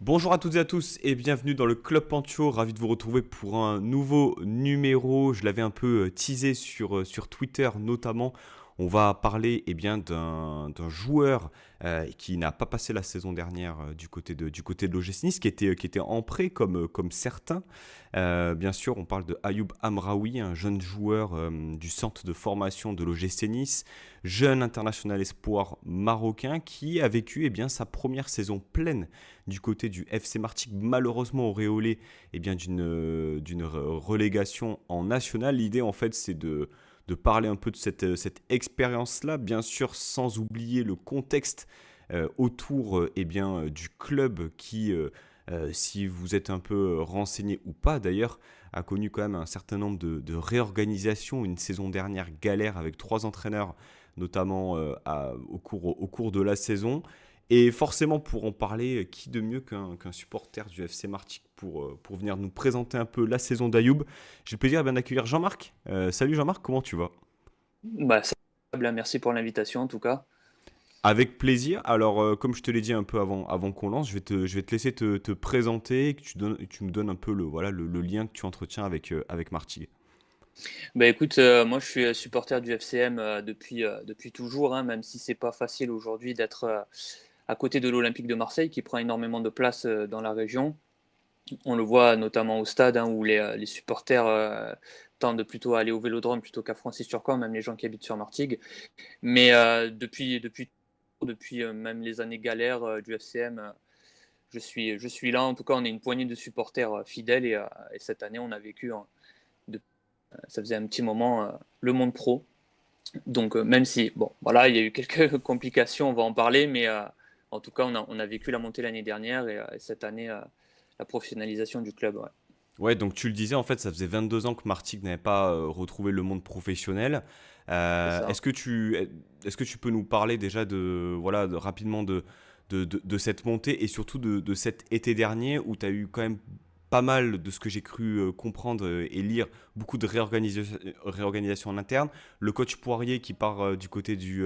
Bonjour à toutes et à tous et bienvenue dans le Club Pancho, ravi de vous retrouver pour un nouveau numéro. Je l'avais un peu teasé sur Twitter notamment. On va parler d'un joueur qui n'a pas passé la saison dernière du côté de l'OGC Nice, qui était en prêt comme certains. Bien sûr, on parle de Ayoub Amraoui, un jeune joueur du centre de formation de l'OGC Nice, jeune international espoir marocain qui a vécu sa première saison pleine du côté du FC Martigues, malheureusement auréolé d'une relégation en national. L'idée, en fait, c'est de parler un peu de cette expérience-là, bien sûr, sans oublier le contexte autour du club qui, si vous êtes un peu renseigné ou pas d'ailleurs, a connu quand même un certain nombre de réorganisations. Une saison dernière galère avec trois entraîneurs, notamment au cours de la saison. Et forcément, pour en parler, qui de mieux qu'un supporter du FC Martigues pour venir nous présenter un peu la saison d'Ayoub. J'ai le plaisir d'accueillir Jean-Marc. Salut Jean-Marc, comment tu vas? Ça va bien, merci pour l'invitation en tout cas. Avec plaisir. Alors, comme je te l'ai dit un peu avant qu'on lance, je vais te laisser te présenter et que tu nous donnes un peu le lien que tu entretiens avec Martigues. Écoute, moi je suis supporter du FCM depuis toujours, hein, même si c'est pas facile aujourd'hui d'être à côté de l'Olympique de Marseille qui prend énormément de place dans la région. On le voit notamment au stade hein, où les supporters tendent plutôt à aller au Vélodrome plutôt qu'à Francis-Turcoing, même les gens qui habitent sur Martigues. Mais depuis même les années galères du FCM, je suis là. En tout cas, on est une poignée de supporters fidèles et cette année on a vécu ça faisait un petit moment, le monde pro. Donc, même si, bon, voilà, il y a eu quelques complications, on va en parler, mais en tout cas, on a vécu la montée l'année dernière et cette année, la professionnalisation du club. Ouais. Ouais, donc tu le disais, en fait, ça faisait 22 ans que Martigues n'avait pas retrouvé le monde professionnel. C'est Euh, ça. est-ce que tu, est-ce que tu peux nous parler déjà rapidement de cette montée et surtout de cet été dernier où tu as eu quand même pas mal de ce que j'ai cru comprendre et lire, beaucoup de réorganisation en interne. Le coach Poirier qui part du côté du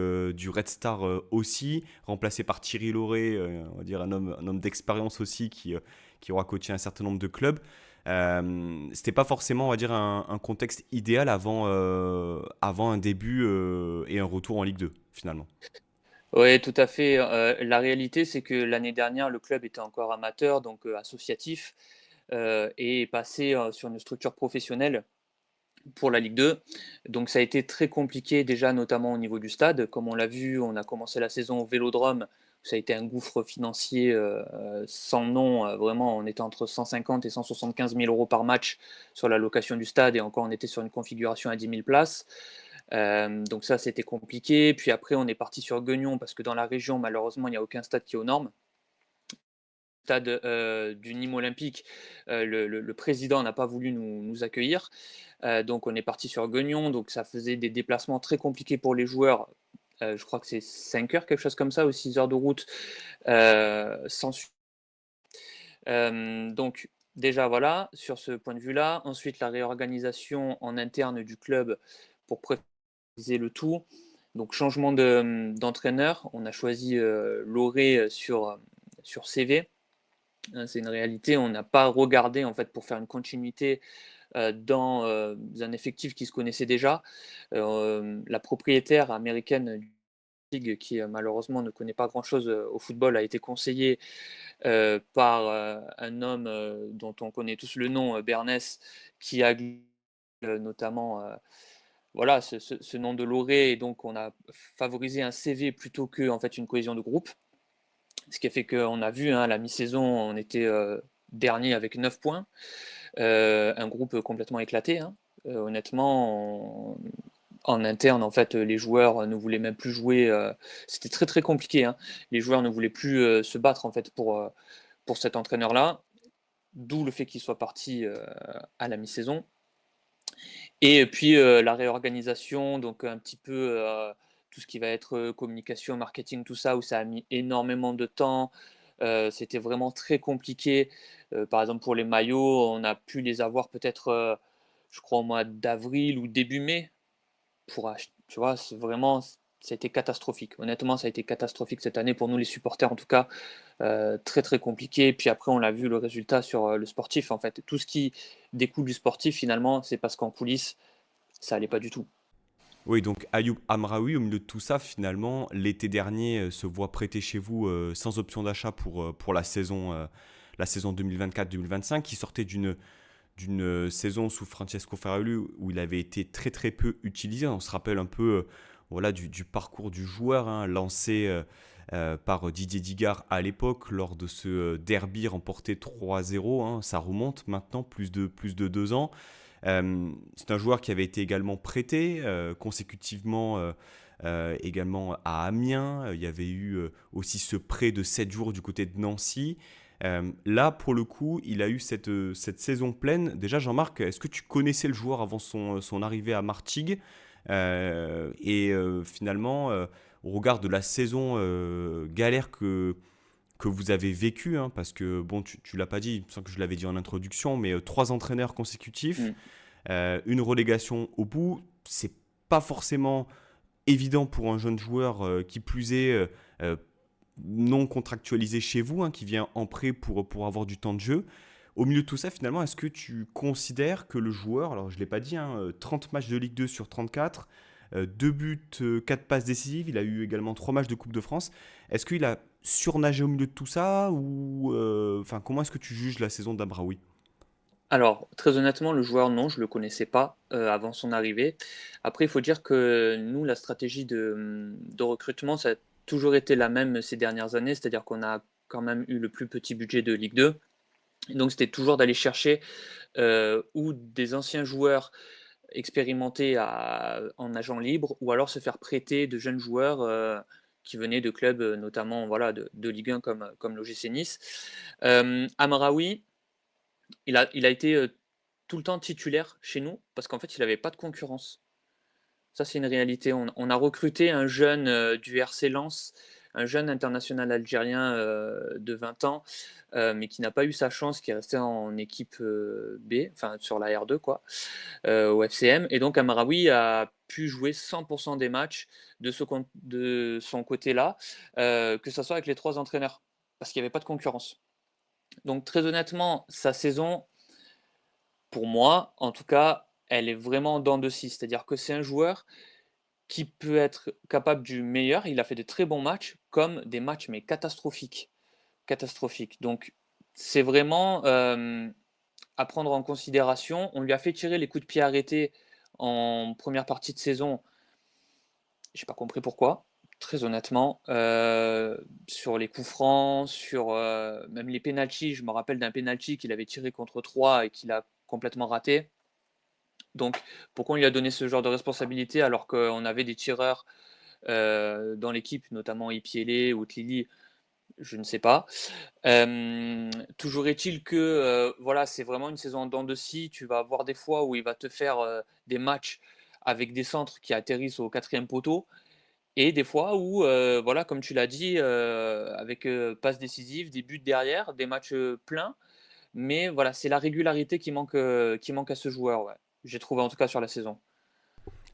Red Star aussi, remplacé par Thierry Lauré, on va dire un homme d'expérience aussi qui aura coaché un certain nombre de clubs. C'était pas forcément, on va dire, un contexte idéal avant un début et un retour en Ligue 2, finalement. Oui, tout à fait. La réalité, c'est que l'année dernière, le club était encore amateur, donc associatif, et est passé sur une structure professionnelle pour la Ligue 2. Donc ça a été très compliqué déjà, notamment au niveau du stade. Comme on l'a vu, on a commencé la saison au Vélodrome. Ça a été un gouffre financier sans nom. Vraiment, on était entre 150 et 175 000 euros par match sur la location du stade. Et encore, on était sur une configuration à 10 000 places. Donc ça, c'était compliqué. Puis après, on est parti sur Guignon parce que dans la région, malheureusement, il n'y a aucun stade qui est aux normes. Stade du Nîmes Olympique, le président n'a pas voulu nous accueillir. Donc on est parti sur Guignon, donc ça faisait des déplacements très compliqués pour les joueurs. Je crois que c'est 5 heures, quelque chose comme ça, ou 6 heures de route. Sans donc déjà voilà, sur ce point de vue-là. Ensuite, la réorganisation en interne du club pour préciser le tout. Donc changement d'entraîneur. On a choisi Loré sur CV. Hein, c'est une réalité. On n'a pas regardé en fait pour faire une continuité dans un effectif qui se connaissait déjà. La propriétaire américaine du League, qui malheureusement ne connaît pas grand-chose au football, a été conseillée par un homme dont on connaît tous le nom, Bernès, qui a notamment voilà, ce nom de Loré, et donc on a favorisé un CV plutôt que en fait une cohésion de groupe. Ce qui a fait qu'on a vu, hein, à la mi-saison, on était dernier avec 9 points. Un groupe complètement éclaté. Hein. Honnêtement, en interne, en fait, les joueurs ne voulaient même plus jouer. C'était très très compliqué. Hein. Les joueurs ne voulaient plus se battre en fait pour cet entraîneur-là. D'où le fait qu'il soit parti à la mi-saison. Et puis la réorganisation, donc un petit peu tout ce qui va être communication, marketing, tout ça, où ça a mis énormément de temps. C'était vraiment très compliqué. Par exemple, pour les maillots, on a pu les avoir peut-être, je crois, au mois d'avril ou début mai pour acheter. Tu vois, c'est vraiment, ça a été catastrophique. Honnêtement, ça a été catastrophique cette année pour nous les supporters en tout cas, très, très compliqué. Puis après on l'a vu le résultat sur, le sportif en fait. Tout ce qui découle du sportif finalement, c'est parce qu'en coulisses, ça allait pas du tout. Oui, donc Ayoub Amraoui, au milieu de tout ça, finalement, l'été dernier, se voit prêter chez vous sans option d'achat pour la saison 2024-2025, qui sortait d'une saison sous Francesco Ferrari où il avait été très très peu utilisé. On se rappelle un peu voilà, du parcours du joueur, hein, lancé par Didier Digard à l'époque lors de ce derby remporté 3-0. Hein. Ça remonte maintenant, plus de 2 ans. C'est un joueur qui avait été également prêté consécutivement également à Amiens. Il y avait eu aussi ce prêt de 7 jours du côté de Nancy. Là, pour le coup, il a eu cette saison pleine. Déjà, Jean-Marc, est-ce que tu connaissais le joueur avant son arrivée à Martigues? Finalement, au regard de la saison galère que vous avez vécue, hein, parce que, bon, tu l'as pas dit, il me semble que je l'avais dit en introduction, mais 3 entraîneurs consécutifs, Mmh. une relégation au bout, c'est pas forcément évident pour un jeune joueur qui plus est euh, non contractualisé chez vous, hein, qui vient en prêt pour avoir du temps de jeu. Au milieu de tout ça, finalement, est-ce que tu considères que le joueur, alors je ne l'ai pas dit, hein, 30 matchs de Ligue 2 sur 34, 2 buts, 4 passes décisives, il a eu également 3 matchs de Coupe de France, est-ce qu'il a surnagé au milieu de tout ça ou enfin comment est-ce que tu juges la saison d'Amraoui? Alors, très honnêtement, le joueur, non, je le connaissais pas, avant son arrivée. Après, il faut dire que nous, la stratégie de recrutement, ça a toujours été la même ces dernières années, c'est-à-dire qu'on a quand même eu le plus petit budget de Ligue 2. Et donc c'était toujours d'aller chercher, ou des anciens joueurs expérimentés en agent libre ou alors se faire prêter de jeunes joueurs, qui venaient de clubs, notamment voilà de Ligue 1 comme l'OGC Nice. Amraoui, il a été, tout le temps titulaire chez nous parce qu'en fait, il avait pas de concurrence. Ça, c'est une réalité. On a recruté un jeune du RC Lens, un jeune international algérien de 20 ans, mais qui n'a pas eu sa chance, qui est resté en équipe B, enfin sur la R2, quoi, au FCM. Et donc, Amaraoui a pu jouer 100% des matchs de son côté-là, que ce soit avec les 3 entraîneurs, parce qu'il n'y avait pas de concurrence. Donc, très honnêtement, sa saison, pour moi, en tout cas, elle est vraiment en dents de scie. C'est-à-dire que c'est un joueur qui peut être capable du meilleur. Il a fait de très bons matchs, comme des matchs mais catastrophiques. Catastrophiques. Donc c'est vraiment à prendre en considération. On lui a fait tirer les coups de pied arrêtés en première partie de saison. J'ai pas compris pourquoi, très honnêtement. Sur les coups francs, sur même les pénaltys. Je me rappelle d'un pénalty qu'il avait tiré contre 3 et qu'il a complètement raté. Donc pourquoi on lui a donné ce genre de responsabilité alors qu'on avait des tireurs dans l'équipe, notamment Ipiélé ou Tlili, je ne sais pas. Toujours est-il que voilà, c'est vraiment une saison en dents de scie. Tu vas avoir des fois où il va te faire des matchs avec des centres qui atterrissent au quatrième poteau, et des fois où, voilà, comme tu l'as dit, avec passes décisives, des buts derrière, des matchs pleins. Mais voilà, c'est la régularité qui manque à ce joueur, ouais. J'ai trouvé en tout cas sur la saison.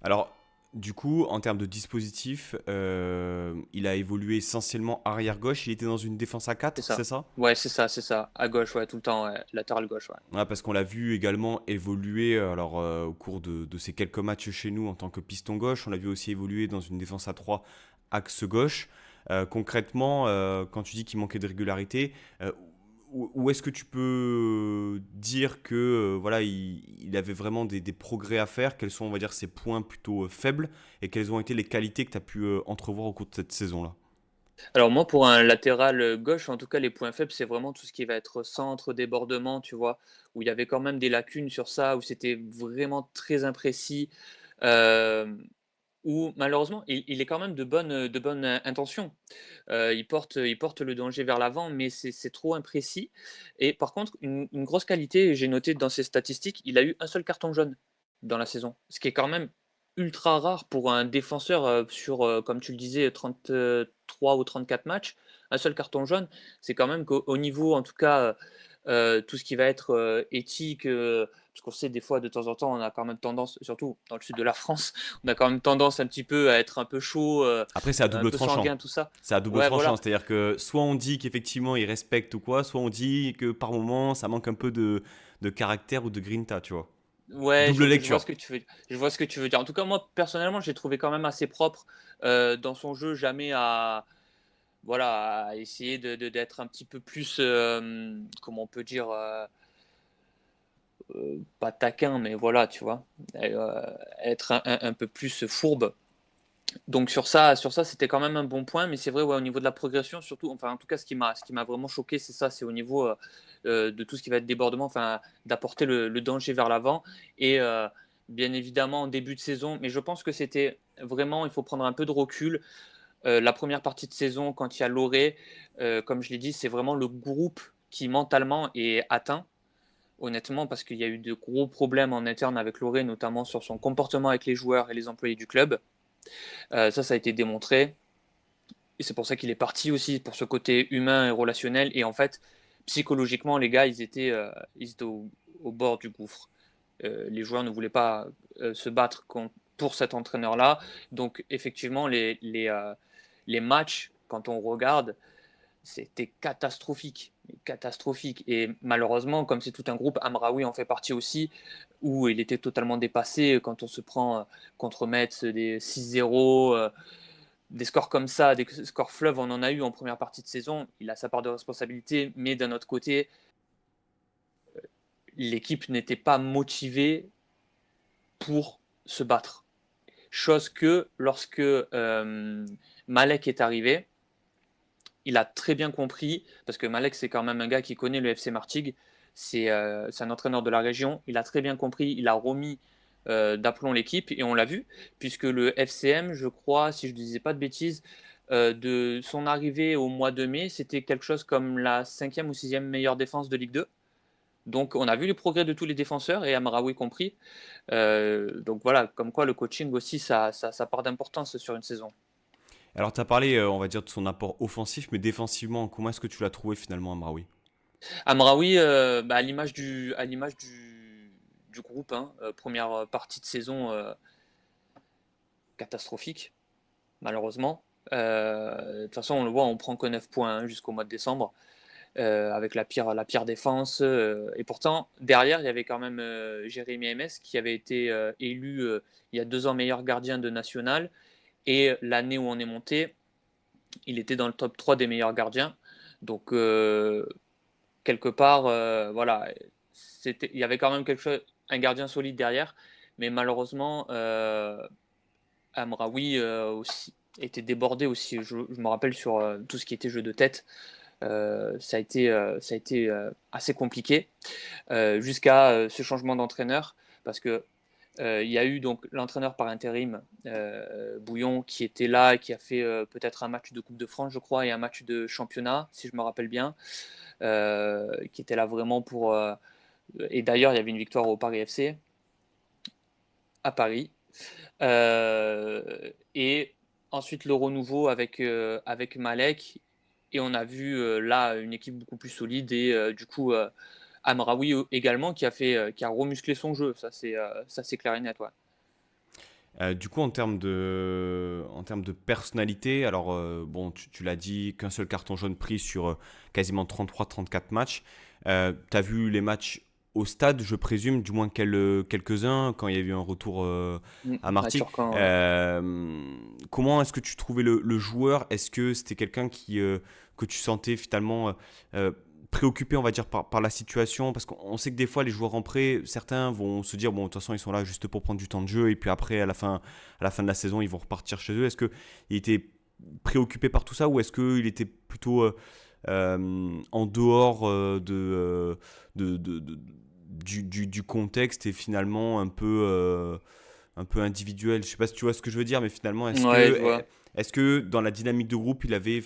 Alors, du coup, en termes de dispositif, il a évolué essentiellement arrière gauche. Il était dans une défense à C'est 4, c'est ça. ça? Ouais, c'est ça, c'est ça. À gauche, ouais, tout le temps, ouais. Latéral gauche, ouais. Ouais, parce qu'on l'a vu également évoluer alors, au cours de ces quelques matchs chez nous en tant que piston gauche. On l'a vu aussi évoluer dans une défense à 3 axe gauche. Concrètement, quand tu dis qu'il manquait de régularité, où est-ce que tu peux dire que voilà, il avait vraiment des progrès à faire? Quels sont, on va dire, ses points plutôt faibles et quelles ont été les qualités que tu as pu entrevoir au cours de cette saison-là? Alors moi, pour un latéral gauche, en tout cas, les points faibles, c'est vraiment tout ce qui va être centre, débordement, tu vois, où il y avait quand même des lacunes sur ça, où c'était vraiment très imprécis, hem, où malheureusement, il est quand même de bonnes intentions. Il porte le danger vers l'avant, mais c'est trop imprécis. Et par contre, une grosse qualité, j'ai noté dans ses statistiques, il a eu un seul carton jaune dans la saison, ce qui est quand même ultra rare pour un défenseur, sur, comme tu le disais, 33 ou 34 matchs. un seul carton jaune, c'est quand même qu'au niveau, en tout cas, tout ce qui va être éthique, parce qu'on sait des fois, de temps en temps, on a quand même tendance, surtout dans le sud de la France, on a quand même tendance un petit peu à être un peu chaud, Après, c'est à un double peu tranchant. sanguin, tout ça. C'est à double Ouais, tranchant, voilà. c'est-à-dire que soit on dit qu'effectivement il respecte ou quoi, soit on dit que par moment ça manque un peu de caractère ou de grinta, tu vois. Ouais, Double je vois lecture. ce que tu veux, je vois ce que tu veux dire. En tout cas, moi, personnellement, j'ai trouvé quand même assez propre dans son jeu, jamais à, voilà, à essayer d'être un petit peu plus, comment on peut dire, pas taquin, mais voilà, tu vois, être un peu plus fourbe. Donc sur ça, c'était quand même un bon point, mais c'est vrai, ouais, au niveau de la progression, surtout, enfin, en tout cas, ce qui m'a vraiment choqué, c'est ça, c'est au niveau de tout ce qui va être débordement, enfin, d'apporter le danger vers l'avant. Et bien évidemment, en début de saison, mais je pense que c'était vraiment, il faut prendre un peu de recul. La première partie de saison, quand il y a Loré, comme je l'ai dit, c'est vraiment le groupe qui mentalement est atteint, honnêtement, parce qu'il y a eu de gros problèmes en interne avec Loré, notamment sur son comportement avec les joueurs et les employés du club. Ça a été démontré. Et c'est pour ça qu'il est parti aussi, pour ce côté humain et relationnel. Et en fait, psychologiquement, les gars, ils étaient au bord du gouffre. Les joueurs ne voulaient pas se battre pour cet entraîneur-là. Donc, effectivement, les matchs, quand on regarde, c'était catastrophique. Catastrophique. Et malheureusement, comme c'est tout un groupe, Amraoui en fait partie aussi, où il était totalement dépassé quand on se prend contre Metz des 6-0, des scores comme ça, des scores fleuves, on en a eu en première partie de saison. Il a sa part de responsabilité, mais d'un autre côté, l'équipe n'était pas motivée pour se battre. Chose que lorsque Malek est arrivé, il a très bien compris, parce que Malek, c'est quand même un gars qui connaît le FC Martigues, c'est un entraîneur de la région, il a très bien compris, il a remis d'aplomb l'équipe, et on l'a vu, puisque le FCM, je crois, si je ne disais pas de bêtises, de son arrivée au mois de mai, c'était quelque chose comme la cinquième ou sixième meilleure défense de Ligue 2. Donc on a vu les progrès de tous les défenseurs, et Amraoui compris. Donc voilà, comme quoi le coaching aussi, ça part d'importance sur une saison. Alors, tu as parlé, on va dire, de son apport offensif, mais défensivement, comment est-ce que tu l'as trouvé finalement, Amraoui? Amraoui, bah, à l'image du groupe, hein, première partie de saison catastrophique, malheureusement. De toute façon, on le voit, on prend que 9 points hein, jusqu'au mois de décembre, avec la pire défense. Et pourtant, derrière, il y avait quand même Jérémy MS qui avait été élu il y a 2 ans meilleur gardien de national. Et l'année où on est monté, il était dans le top 3 des meilleurs gardiens. Donc, quelque part, voilà, il y avait quand même quelque chose, un gardien solide derrière, mais malheureusement, Amraoui aussi était débordé aussi. Je me rappelle sur tout ce qui était jeu de tête, ça a été assez compliqué jusqu'à ce changement d'entraîneur, parce que il y a eu donc l'entraîneur par intérim, Bouillon, qui était là et qui a fait peut-être un match de Coupe de France, je crois, et un match de championnat, si je me rappelle bien, qui était là vraiment pour. Et d'ailleurs, il y avait une victoire au Paris FC, à Paris. Et ensuite, le renouveau avec Malek. Et on a vu là une équipe beaucoup plus solide et du coup Amraoui également qui a remusclé son jeu. Ça c'est clair et net. Ouais. Du coup, en termes de personnalité, alors bon, tu l'as dit, qu'un seul carton jaune pris sur quasiment 33-34 matchs. Tu as vu les matchs au stade, je présume, du moins quelques-uns, quand il y a eu un retour à À Martigues. Turcan, ouais. Comment est-ce que tu trouvais le joueur? Est-ce que c'était quelqu'un que tu sentais finalement euh, préoccupé, on va dire, par la situation? Parce qu'on sait que des fois, les joueurs en prêt, certains vont se dire, bon, de toute façon, ils sont là juste pour prendre du temps de jeu, et puis après, à la fin de la saison, ils vont repartir chez eux. Est-ce qu'il était préoccupé par tout ça, ou est-ce qu'il était plutôt en dehors du contexte et finalement un peu individuel? Je sais pas si tu vois ce que je veux dire, mais finalement, Ouais, je vois. est-ce que dans la dynamique de groupe, il avait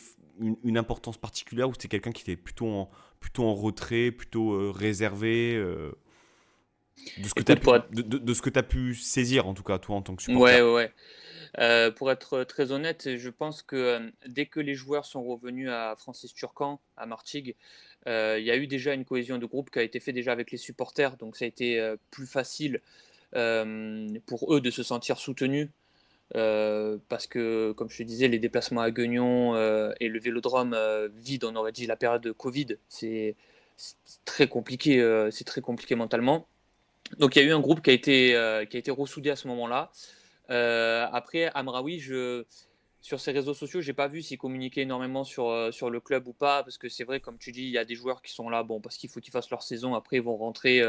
une importance particulière, ou c'était quelqu'un qui était plutôt en retrait, plutôt réservé De ce que tu as Écoute, pu, de ce que tu pu saisir, en tout cas, toi, en tant que ouais, supporter. ouais, ouais. Pour être très honnête, je pense que dès que les joueurs sont revenus à Francis Turcan, à Martigues, il y a eu déjà une cohésion de groupe qui a été faite déjà avec les supporters, donc ça a été plus facile pour eux de se sentir soutenus. Parce que, comme je te disais, les déplacements à Guignon et le vélodrome vide, on aurait dit la période de Covid, c'est très compliqué, c'est très compliqué mentalement. Donc il y a eu un groupe qui a été ressoudé à ce moment-là. Après, Amraoui, sur ses réseaux sociaux, j'ai pas vu s'il communiquait énormément sur le club ou pas, parce que c'est vrai, comme tu dis, il y a des joueurs qui sont là, bon, parce qu'il faut qu'ils fassent leur saison, après ils vont rentrer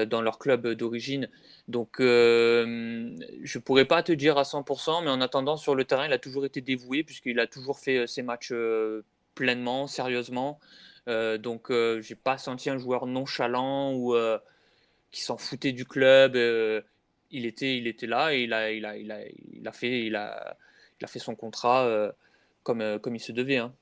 dans leur club d'origine. Donc je pourrais pas te dire à 100%, mais en attendant, sur le terrain, il a toujours été dévoué, puisqu'il a toujours fait ses matchs pleinement, sérieusement. Donc j'ai pas senti un joueur nonchalant ou qui s'en foutait du club. Il était là et il a fait son contrat comme il se devait, hein.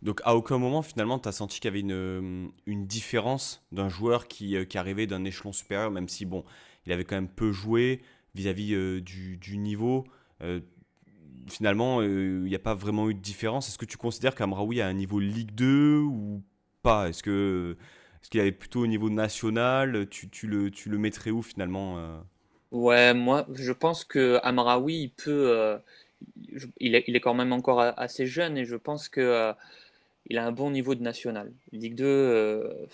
Donc, à aucun moment, finalement, tu as senti qu'il y avait une différence d'un joueur qui arrivait d'un échelon supérieur, même si, bon, il avait quand même peu joué vis-à-vis du niveau. Euh, Finalement, il n'y a pas vraiment eu de différence. Est-ce que tu considères qu'Amraoui a un niveau Ligue 2 ou pas? Est-ce qu'il avait plutôt au niveau national? Tu le mettrais où finalement Ouais, moi, je pense que Amraoui, il peut. Il est quand même encore assez jeune et je pense que il a un bon niveau de national. Ligue 2,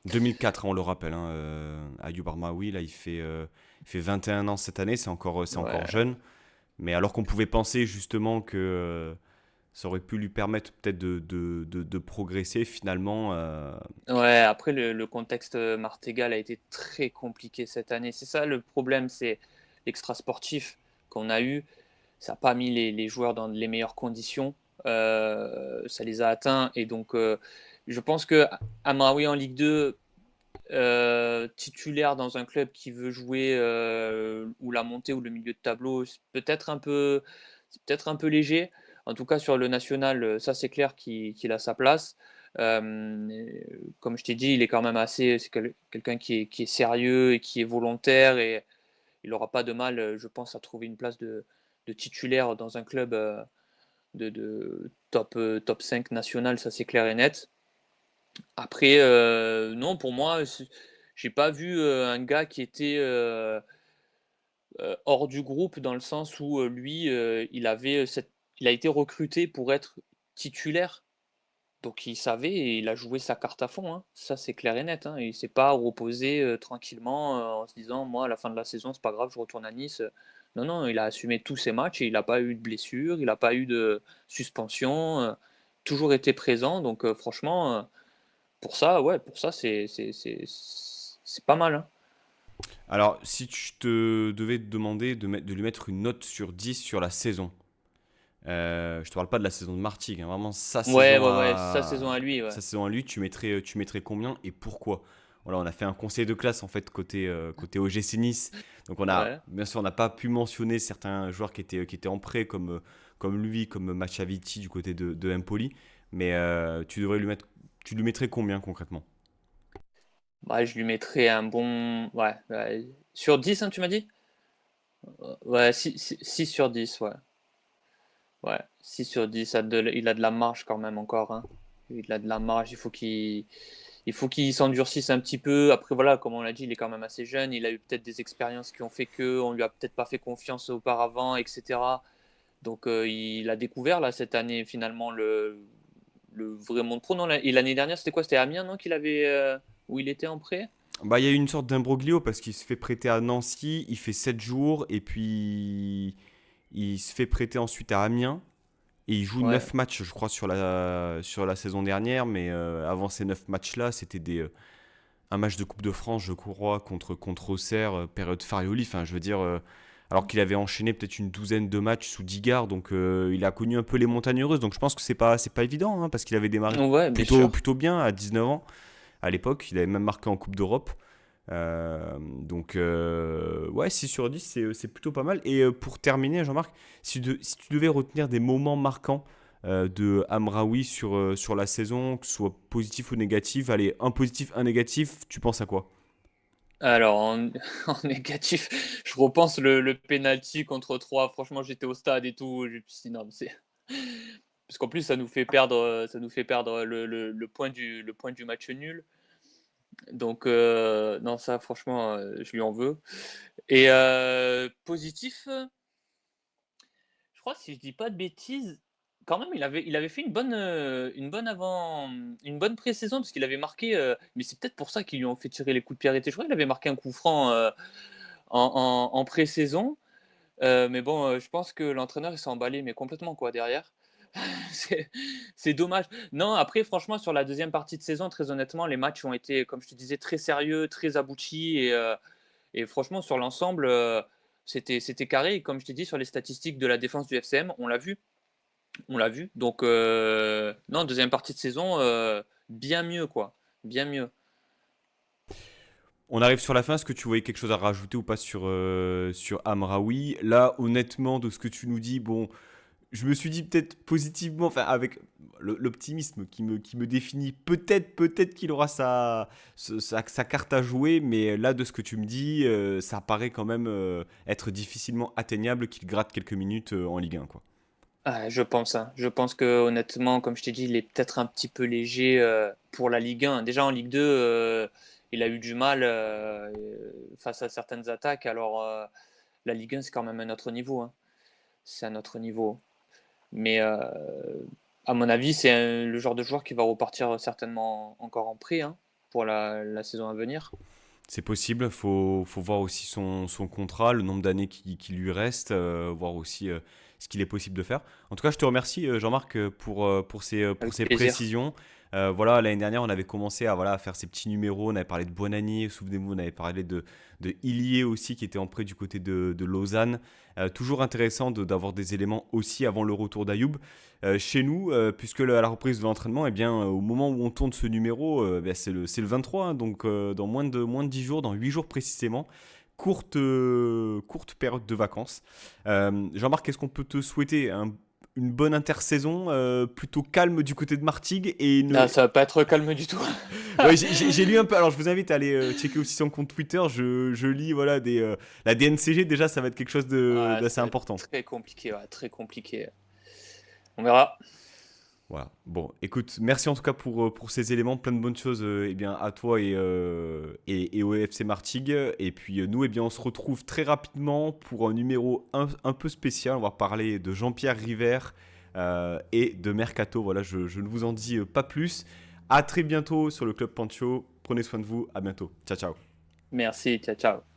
2004, hein, on le rappelle, hein, Ayoub Armaoui, là, il fait 21 ans cette année, c'est encore ouais. jeune. Mais alors qu'on pouvait penser justement que ça aurait pu lui permettre peut-être de progresser, finalement. Ouais, après, le contexte martégal a été très compliqué cette année. C'est ça le problème, c'est l'extra sportif qu'on a eu. Ça n'a pas mis les joueurs dans les meilleures conditions. Ça les a atteints. Et donc, je pense que Amraoui en Ligue 2, titulaire dans un club qui veut jouer ou la montée ou le milieu de tableau, c'est peut-être un peu léger. En tout cas, sur le national, ça c'est clair qu'il a sa place. Comme je t'ai dit, il est quand même assez. C'est quelqu'un qui est sérieux et qui est volontaire et il n'aura pas de mal, je pense, à trouver une place de titulaire dans un club de top 5 national, ça c'est clair et net. Après, non, pour moi, j'ai pas vu un gars qui était hors du groupe dans le sens où lui, il a été recruté pour être titulaire. Donc il savait et il a joué sa carte à fond, hein. Ça c'est clair et net, hein. Il s'est pas reposé tranquillement en se disant moi à la fin de la saison c'est pas grave, je retourne à Nice. Non, non, il a assumé tous ses matchs et il n'a pas eu de blessure, il n'a pas eu de suspension, toujours été présent. Donc franchement, pour ça, ouais, pour ça c'est pas mal, hein. Alors, si tu te devais te demander de lui mettre une note sur 10 sur la saison, je te parle pas de la saison de Martigues, hein, vraiment Ouais, ouais, ouais, sa saison à lui, ouais. sa saison à lui, tu mettrais combien et pourquoi? Voilà, on a fait un conseil de classe en fait côté OGC Nice. Donc Ouais. bien sûr, on n'a pas pu mentionner certains joueurs qui étaient en prêt comme lui, comme Machaviti du côté de Empoli. Mais tu lui mettrais combien concrètement? Bah, je lui mettrais un bon. Ouais, ouais. Sur 10, hein, tu m'as dit? Ouais, 6 sur 10, ouais. Ouais, 6 sur 10, il a de la marge quand même encore, hein. Il a de la marge, il faut qu'il s'endurcisse un petit peu. Après, voilà, comme on l'a dit, il est quand même assez jeune. Il a eu peut-être des expériences qui ont fait que on lui a peut-être pas fait confiance auparavant, etc. Donc, il a découvert là cette année finalement le vrai monde pro. Non, et l'année dernière, c'était quoi? C'était Amiens, non, où il était en prêt? Bah, il y a eu une sorte d'imbroglio parce qu'il se fait prêter à Nancy, il fait 7 jours et puis il se fait prêter ensuite à Amiens et il joue Ouais. 9 matchs, je crois, sur la saison dernière. Mais avant ces 9 matchs-là, c'était un match de Coupe de France, je crois, contre Auxerre, période Farioli. Enfin, je veux dire, alors qu'il avait enchaîné peut-être une douzaine de matchs sous Digard, donc il a connu un peu les montagnes heureuses. Donc je pense que c'est pas évident, hein, parce qu'il avait démarré Ouais, bien sûr. plutôt bien à 19 ans à l'époque. Il avait même marqué en Coupe d'Europe. Ouais, 6 sur 10, c'est plutôt pas mal. Et pour terminer, Jean-Marc, si tu devais retenir des moments marquants de Amraoui sur la saison, que ce soit positif ou négatif, allez, un positif, un négatif, tu penses à quoi? Alors, en, en négatif, je repense le penalty contre 3. Franchement, j'étais au stade et tout. Je me suis dit, non, mais c'est. Parce qu'en plus, ça nous fait perdre le point du match nul. Donc, non, ça, franchement, je lui en veux. Et positif, je crois, si je dis pas de bêtises, quand même, il avait fait une bonne pré-saison parce qu'il avait marqué, mais c'est peut-être pour ça qu'ils lui ont fait tirer les coups de pied arrêtés. Je crois qu'il avait marqué un coup franc en pré-saison. Mais bon, je pense que l'entraîneur il s'est emballé, mais complètement quoi derrière. c'est, c'est dommage. Non, après, franchement, sur la deuxième partie de saison, très honnêtement, les matchs ont été, comme je te disais, très sérieux, très aboutis. Et franchement, sur l'ensemble, c'était carré. Et comme je t'ai dit, sur les statistiques de la défense du FCM, on l'a vu. On l'a vu. Donc, non, deuxième partie de saison, bien mieux, quoi. Bien mieux. On arrive sur la fin. Est-ce que tu voyais quelque chose à rajouter ou pas sur Amraoui? Là, honnêtement, de ce que tu nous dis, bon, je me suis dit peut-être positivement, enfin avec l'optimisme qui me définit, peut-être qu'il aura sa carte à jouer, mais là de ce que tu me dis, ça paraît quand même être difficilement atteignable qu'il gratte quelques minutes en Ligue 1, quoi. Ah, je pense, hein. Je pense que honnêtement, comme je t'ai dit, il est peut-être un petit peu léger pour la Ligue 1. Déjà en Ligue 2, il a eu du mal face à certaines attaques. Alors la Ligue 1, c'est quand même un autre niveau, hein. C'est un autre niveau. Mais à mon avis, c'est le genre de joueur qui va repartir certainement encore en prêt hein, pour la saison à venir. C'est possible, faut voir aussi son contrat, le nombre d'années qui lui reste, voir aussi ce qu'il est possible de faire. En tout cas, je te remercie Jean-Marc pour Avec ces plaisir. précisions. Voilà, l'année dernière, on avait commencé à, voilà, à faire ces petits numéros, on avait parlé de Bonani, souvenez-vous, on avait parlé de Ilié aussi, qui était en prêt du côté de Lausanne. Toujours intéressant d'avoir des éléments aussi avant le retour d'Ayoub. Chez nous, puisque à la reprise de l'entraînement, eh bien, au moment où on tourne ce numéro, ben, c'est le 23, hein, donc dans moins de 10 jours, dans 8 jours précisément, courte période de vacances. Jean-Marc, est-ce qu'on peut te souhaiter une bonne intersaison, plutôt calme du côté de Martigues et Ah, ça va pas être calme du tout. Ouais, j'ai lu un peu. Alors, je vous invite à aller checker aussi son compte Twitter. Je lis voilà la DNCG. Déjà, ça va être quelque chose Ouais, ça d'assez va être important. très compliqué, ouais, très compliqué. On verra. Voilà. Bon, écoute, merci en tout cas pour ces éléments. Plein de bonnes choses eh bien, à toi et au FC Martigues. Et puis nous, eh bien, on se retrouve très rapidement pour un numéro un peu spécial. On va parler de Jean-Pierre River et de Mercato. Voilà, je ne vous en dis pas plus. À très bientôt sur le Club Pancho. Prenez soin de vous. À bientôt. Ciao, ciao. Merci, ciao, ciao.